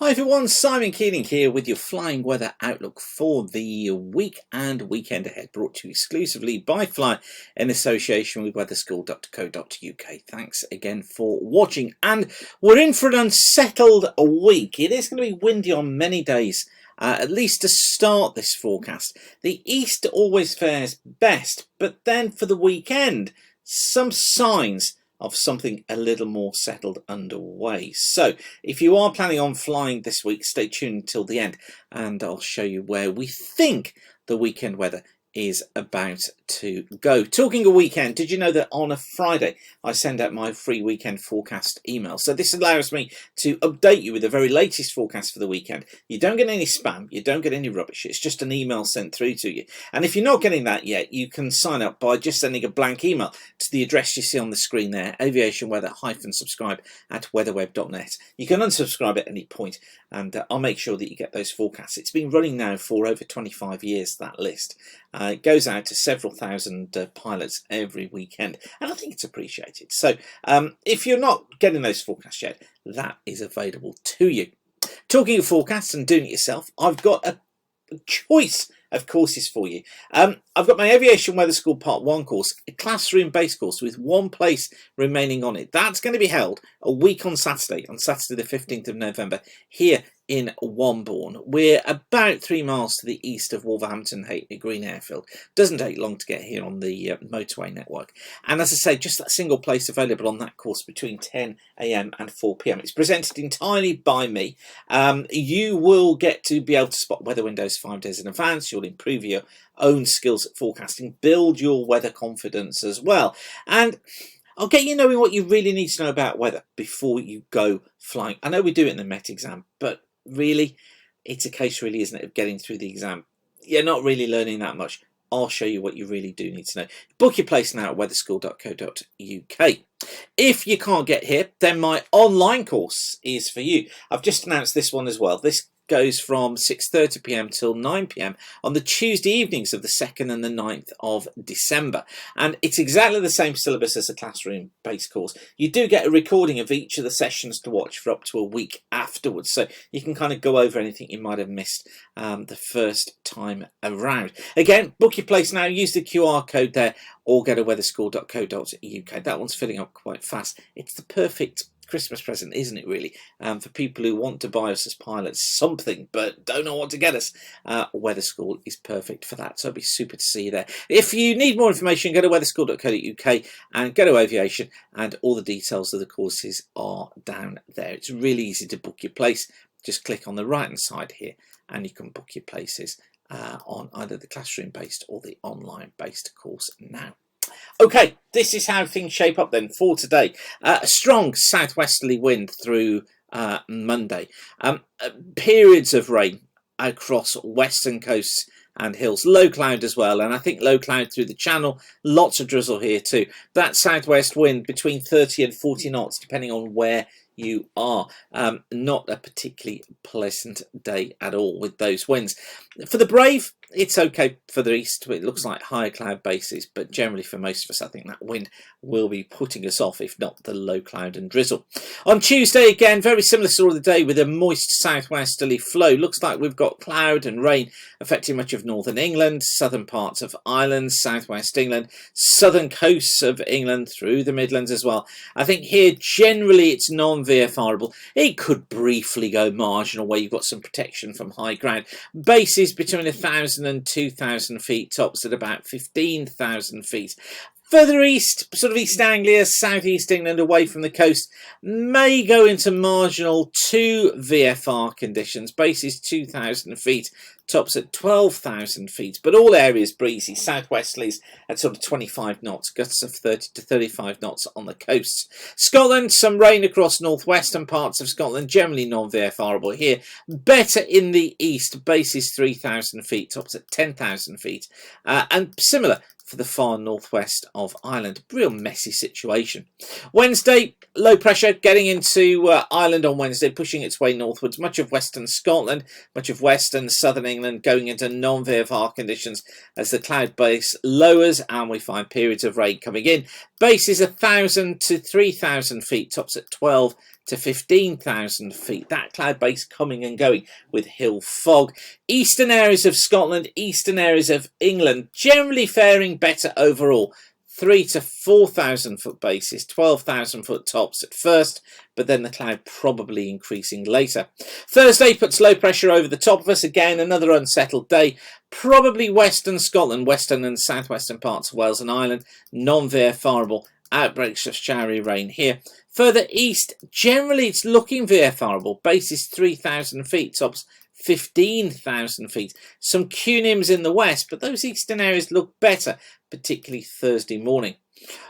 Hi everyone, Simon Keeling here with your flying weather outlook for the week and weekend ahead, brought to you exclusively by Fly in association with weatherschool.co.uk. Thanks again for watching, and we're in for an unsettled week. It is going to be windy on many days, at least to start this forecast. The east always fares best, but then for the weekend, some signs of something a little more settled underway. So if you are planning on flying this week, stay tuned until the end and I'll show you where we think the weekend weather is about to go. Talking of weekend, did you know that on a Friday I send out my free weekend forecast email? So this allows me to update you with the very latest forecast for the weekend. You don't get any spam, you don't get any rubbish, it's just an email sent through to you. And if you're not getting that yet, you can sign up by just sending a blank email to the address you see on the screen there, aviationweather-subscribe@weatherweb.net. You can unsubscribe at any point and I'll make sure that you get those forecasts. It's been running now for over 25 years, that list. It goes out to several thousand pilots every weekend, and I think it's appreciated. So if you're not getting those forecasts yet, that is available to you. Talking of forecasts and doing it yourself, I've got a choice of courses for you. I've got my Aviation Weather School Part 1 course, a classroom-based course with one place remaining on it. That's going to be held a week on Saturday the 15th of November, here in Wombourne. We're about 3 miles to the east of Wolverhampton Hatley Green Airfield. Doesn't take long to get here on the motorway network. And as I say, just that single place available on that course between 10 AM and 4 PM. It's presented entirely by me. You will get to be able to spot weather windows 5 days in advance. You'll improve your own skills at forecasting, build your weather confidence as well. And I'll get you knowing what you really need to know about weather before you go flying. I know we do it in the Met exam, but really, it's a case, really, isn't it, of getting through the exam. You're not really learning that much. I'll show you what you really do need to know. Book your place now at weatherschool.co.uk. If you can't get here, then my online course is for you. I've just announced this one as well. This goes from 6:30 PM till 9 PM on the Tuesday evenings of the 2nd and the 9th of December. And it's exactly the same syllabus as a classroom-based course. You do get a recording of each of the sessions to watch for up to a week afterwards, so you can kind of go over anything you might have missed the first time around. Again, book your place now, use the QR code there, or go to weatherschool.co.uk. That one's filling up quite fast. It's the perfect Christmas present, isn't it, really, for people who want to buy us as pilots something but don't know what to get us. Weather School is perfect for that, so it'll be super to see you there. If you need more information, go to weatherschool.co.uk and go to aviation, and all the details of the courses are down there. It's really easy to book your place. Just click on the right hand side here and you can book your places on either the classroom based or the online based course now. Okay, this is how things shape up then for today. A strong southwesterly wind through Monday. Periods of rain across western coasts and hills. Low cloud as well, and I think low cloud through the channel. Lots of drizzle here too. That southwest wind between 30 and 40 knots, depending on where you are. Not a particularly pleasant day at all with those winds. For the brave, it's okay for the east. It looks like higher cloud bases, but generally for most of us, I think that wind will be putting us off, if not the low cloud and drizzle. On Tuesday, again, very similar sort of the day with a moist southwesterly flow. Looks like we've got cloud and rain affecting much of northern England, southern parts of Ireland, southwest England, southern coasts of England, through the Midlands as well. I think here generally it's non-VFRable. It could briefly go marginal where you've got some protection from high ground. Bases between 1,000 and 2,000 feet, tops at about 15,000 feet. Further east, sort of East Anglia, southeast England, away from the coast, may go into marginal 2 VFR conditions. Bases 2,000 feet, tops at 12,000 feet, but all areas breezy. Southwesterlies at sort of 25 knots, gusts of 30 to 35 knots on the coasts. Scotland, some rain across northwestern parts of Scotland, generally non-VFRable here. Better in the east, bases 3,000 feet, tops at 10,000 feet, and similar for the far northwest of Ireland. Real messy situation. Wednesday, low pressure getting into Ireland on Wednesday, pushing its way northwards. Much of western Scotland, much of western southern England going into non-VFR conditions as the cloud base lowers and we find periods of rain coming in. Base is 1,000 to 3,000 feet, tops at 12 to 15,000 feet. That cloud base coming and going with hill fog. Eastern areas of Scotland, eastern areas of England, generally faring better overall. 3 to 4,000 foot bases, 12,000 foot tops at first, but then the cloud probably increasing later. Thursday puts low pressure over the top of us. Again, another unsettled day. Probably western Scotland, western and southwestern parts of Wales and Ireland, non-VFRable. Outbreaks of showery rain here. Further east, generally it's looking VFRable. Bases 3,000 feet, tops 15,000 feet. Some cunims in the west, but those eastern areas look better, particularly Thursday morning.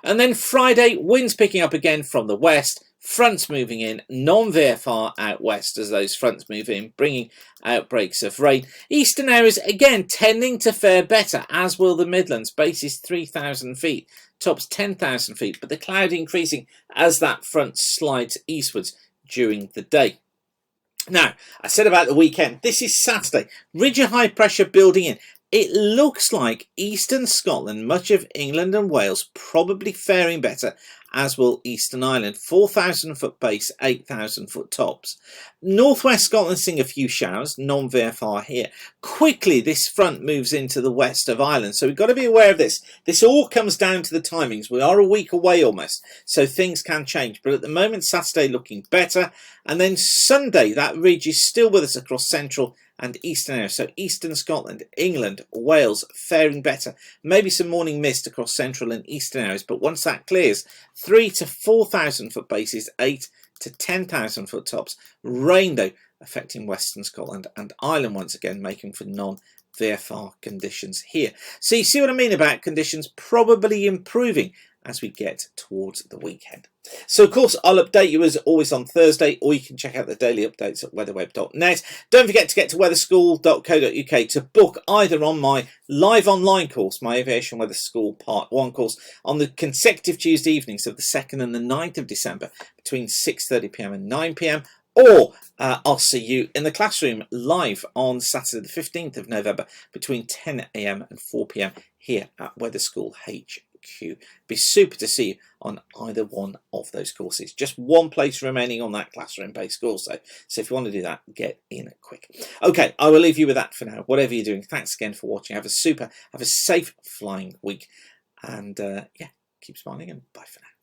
And then Friday, winds picking up again from the west, fronts moving in, non-VFR out west as those fronts move in, bringing outbreaks of rain. Eastern areas again tending to fare better, as will the Midlands. Bases 3,000 feet, tops 10,000 feet, but the cloud increasing as that front slides eastwards during the day. Now, I said about the weekend, this is Saturday, ridge of high pressure building in. It looks like eastern Scotland, much of England and Wales, probably faring better, as will Eastern Ireland. 4,000 foot base, 8,000 foot tops. Northwest Scotland seeing a few showers, non-VFR here. Quickly, this front moves into the west of Ireland, so we've got to be aware of this. This all comes down to the timings. We are a week away almost, so things can change. But at the moment, Saturday looking better. And then Sunday, that ridge is still with us across central and eastern areas. So eastern Scotland, England, Wales faring better. Maybe some morning mist across central and eastern areas, but once that clears, 3 to 4,000 foot bases, 8 to 10,000 foot tops. Rain though affecting western Scotland and Ireland once again, making for non-VFR conditions here. So you see what I mean about conditions probably improving as we get towards the weekend. So of course I'll update you as always on Thursday, or you can check out the daily updates at weatherweb.net. Don't forget to get to weatherschool.co.uk to book either on my live online course, my Aviation Weather School Part 1 course, on the consecutive Tuesday evenings of the 2nd and the 9th of December between 6:30 p.m. and 9 p.m. Or I'll see you in the classroom live on Saturday the 15th of November between 10 a.m. and 4 p.m. here at Weather School HQ. Be super to see you on either one of those courses. Just one place remaining on that classroom-based course, so if you want to do that, get in quick. Okay, I will leave you with that for now. Whatever you're doing, thanks again for watching. Have a safe flying week, and yeah, keep smiling and bye for now.